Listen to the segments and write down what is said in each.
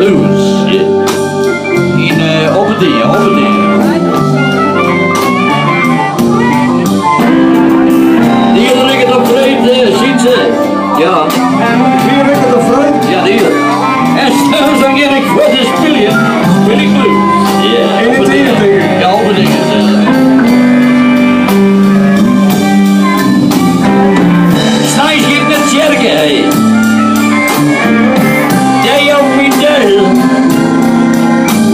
Blues. In Oberdingen. Die had ik het op vreemd, ziet ze. Ja. Wie heb ik het op vreemd? Ja, die. En stel zo keer ik voor de spelen. Speel ik Blues. Ja, Oberdingen. Ja, Oberdingen. S'nachts ging het jerken, hé. Jij op mijn deel.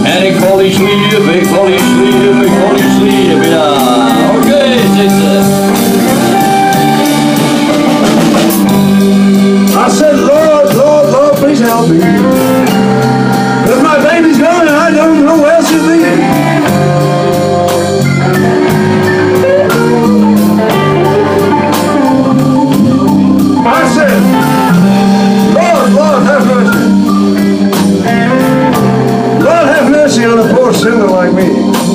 En ik val in sliep, ik val in sliep, ik val in sliep, ja. Oké, zitten. I said, Lord, Lord, Lord, please help me. Because my baby's gone and I don't know where she'll be. I said, Lord, Lord, have mercy. Lord, have mercy on a poor sinner like me.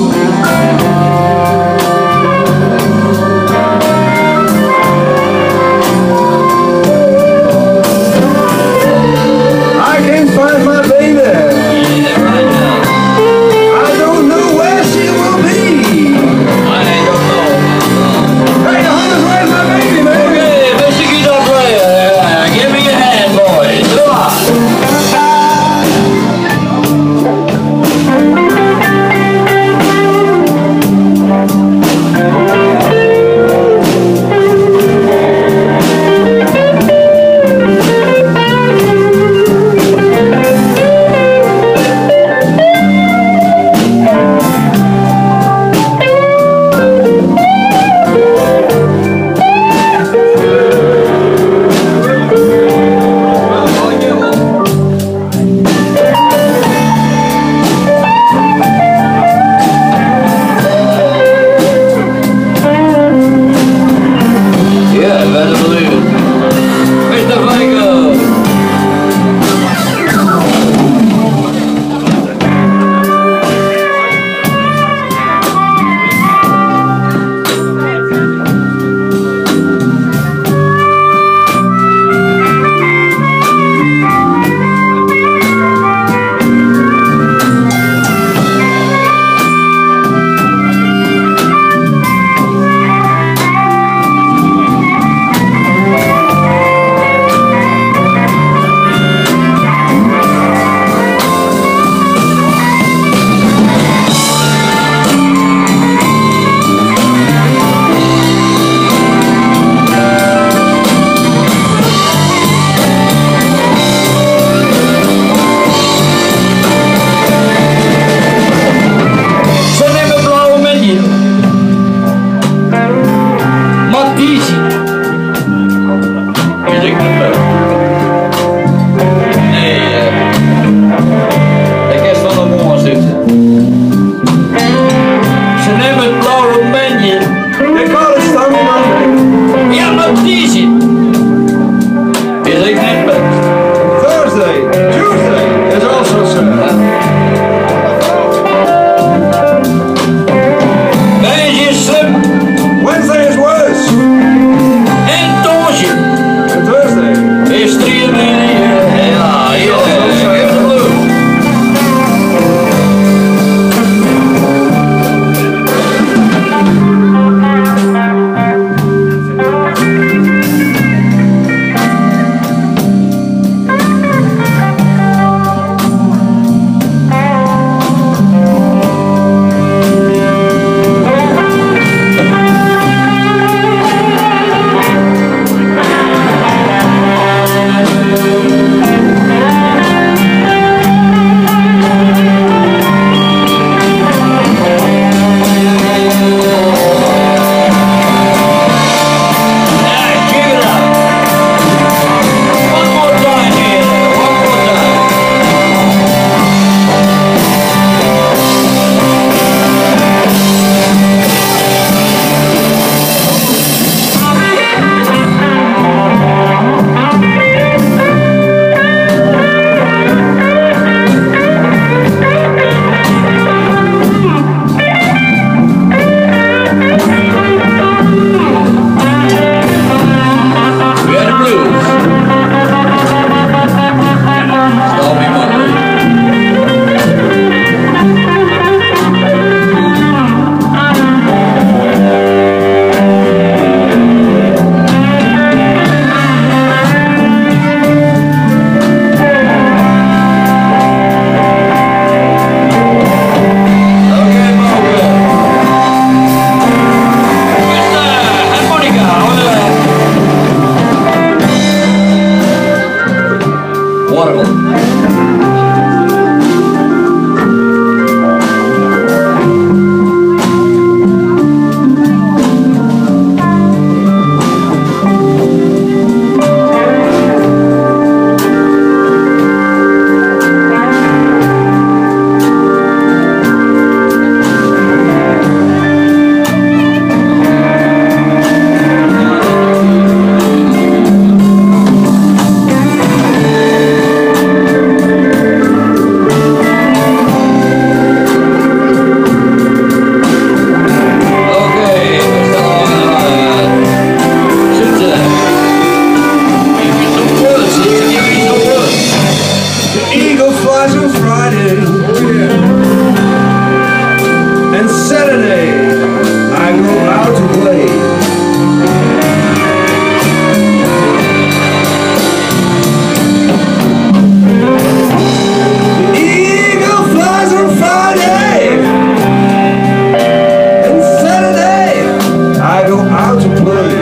Friday, and Saturday I go out to play. The eagle flies on Friday, and Saturday I go out to play.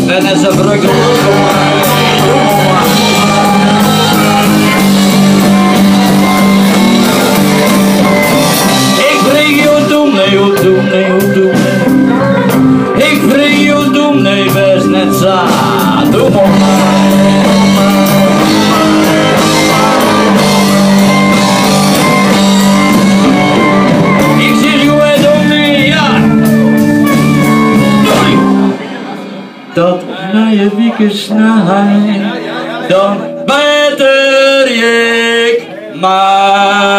Ben is een brugge. Ik vreeg jou doen, nee, hoe doen, nee, hoe doen. Ik vreeg jou doen, nee, best net zo. Doe maar. Dat na je wieken snij, dan beter ik maar.